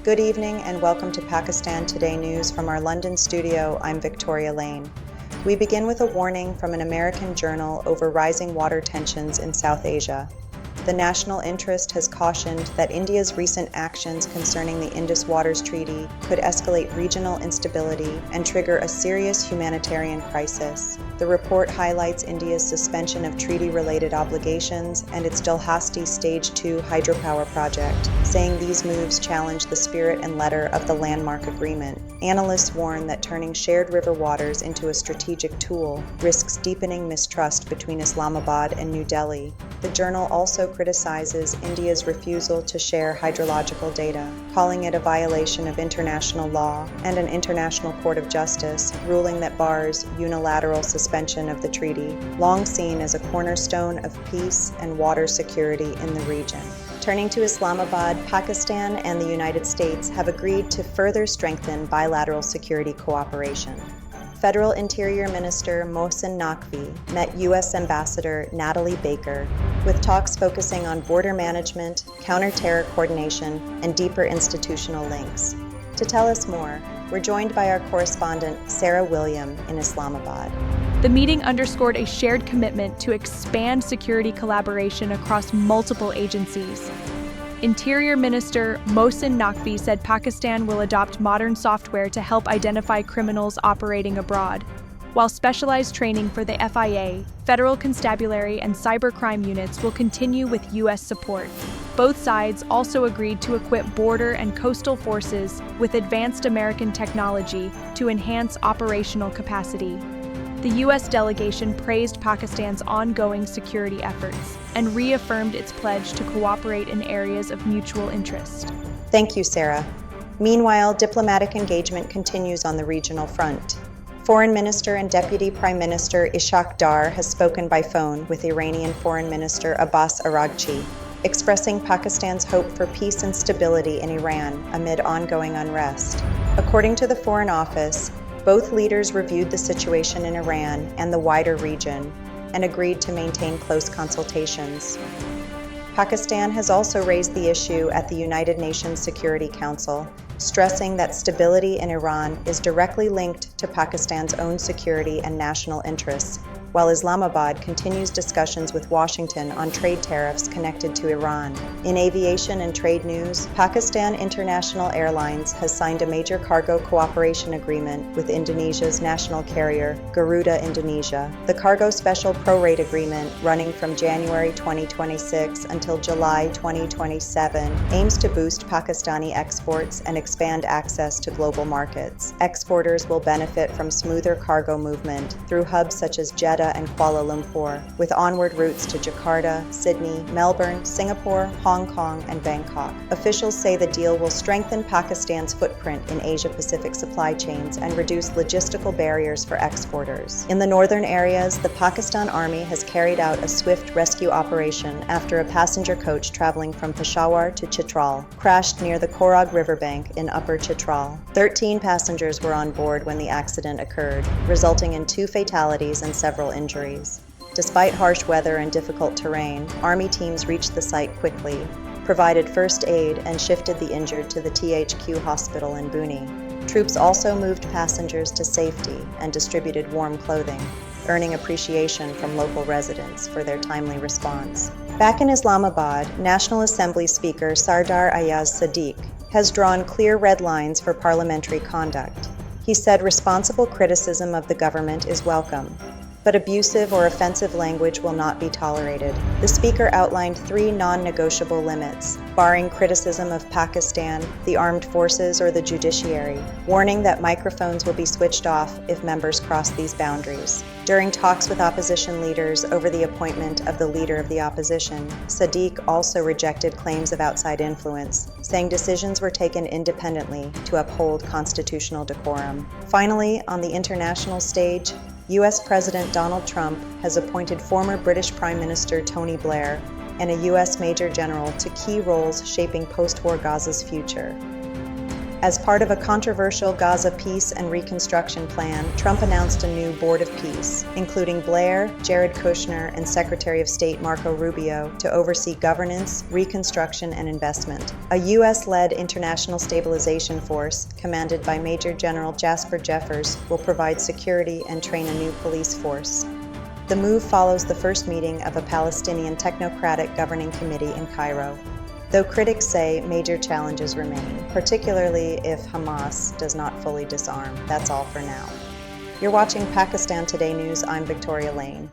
Good evening and welcome to Pakistan Today News from our London studio. I'm Victoria Lane. We begin with a warning from an American journal over rising water tensions in South Asia. The national interest has cautioned that India's recent actions concerning the Indus Waters Treaty could escalate regional instability and trigger a serious humanitarian crisis. The report highlights India's suspension of treaty-related obligations and its Dalhousie Stage 2 hydropower project, saying these moves challenge the spirit and letter of the landmark agreement. Analysts warn that turning shared river waters into a strategic tool risks deepening mistrust between Islamabad and New Delhi. The journal also criticizes India's refusal to share hydrological data, calling it a violation of international law and an International Court of Justice ruling that bars unilateral suspension of the treaty, long seen as a cornerstone of peace and water security in the region. Turning to Islamabad, Pakistan and the United States have agreed to further strengthen bilateral security cooperation. Federal Interior Minister Mohsin Naqvi met U.S. Ambassador Natalie Baker, with talks focusing on border management, counter-terror coordination, and deeper institutional links. To tell us more, we're joined by our correspondent Sarah William in Islamabad. The meeting underscored a shared commitment to expand security collaboration across multiple agencies. Interior Minister Mohsin Naqvi said Pakistan will adopt modern software to help identify criminals operating abroad, while specialized training for the FIA, federal constabulary, and cybercrime units will continue with U.S. support. Both sides also agreed to equip border and coastal forces with advanced American technology to enhance operational capacity. The U.S. delegation praised Pakistan's ongoing security efforts and reaffirmed its pledge to cooperate in areas of mutual interest. Thank you, Sarah. Meanwhile, diplomatic engagement continues on the regional front. Foreign Minister and Deputy Prime Minister Ishaq Dar has spoken by phone with Iranian Foreign Minister Abbas Araghchi, expressing Pakistan's hope for peace and stability in Iran amid ongoing unrest. According to the Foreign Office, both leaders reviewed the situation in Iran and the wider region and agreed to maintain close consultations. Pakistan has also raised the issue at the United Nations Security Council, stressing that stability in Iran is directly linked to Pakistan's own security and national interests, while Islamabad continues discussions with Washington on trade tariffs connected to Iran. In aviation and trade news, Pakistan International Airlines has signed a major cargo cooperation agreement with Indonesia's national carrier, Garuda Indonesia. The cargo special prorate agreement, running from January 2026 until July 2027, aims to boost Pakistani exports and expand access to global markets. Exporters will benefit from smoother cargo movement through hubs such as Jeddah and Kuala Lumpur, with onward routes to Jakarta, Sydney, Melbourne, Singapore, Hong Kong, and Bangkok. Officials say the deal will strengthen Pakistan's footprint in Asia-Pacific supply chains and reduce logistical barriers for exporters. In the northern areas, the Pakistan Army has carried out a swift rescue operation after a passenger coach traveling from Peshawar to Chitral crashed near the Korog riverbank in Upper Chitral. 13 passengers were on board when the accident occurred, resulting in 2 fatalities and several injuries. Despite harsh weather and difficult terrain, Army teams reached the site quickly, provided first aid, and shifted the injured to the THQ hospital in Buni. Troops also moved passengers to safety and distributed warm clothing, earning appreciation from local residents for their timely response. Back in Islamabad, National Assembly Speaker Sardar Ayaz Sadiq has drawn clear red lines for parliamentary conduct. He said responsible criticism of the government is welcome, but abusive or offensive language will not be tolerated. The speaker outlined 3 non-negotiable limits, barring criticism of Pakistan, the armed forces, or the judiciary, warning that microphones will be switched off if members cross these boundaries. During talks with opposition leaders over the appointment of the leader of the opposition, Sadiq also rejected claims of outside influence, saying decisions were taken independently to uphold constitutional decorum. Finally, on the international stage, U.S. President Donald Trump has appointed former British Prime Minister Tony Blair and a U.S. Major General to key roles shaping post-war Gaza's future. As part of a controversial Gaza peace and reconstruction plan, Trump announced a new Board of Peace, including Blair, Jared Kushner, and Secretary of State Marco Rubio, to oversee governance, reconstruction, and investment. A U.S.-led international stabilization force, commanded by Major General Jasper Jeffers, will provide security and train a new police force. The move follows the first meeting of a Palestinian technocratic governing committee in Cairo. Though critics say major challenges remain, particularly if Hamas does not fully disarm. That's all for now. You're watching Pakistan Today News. I'm Victoria Lane.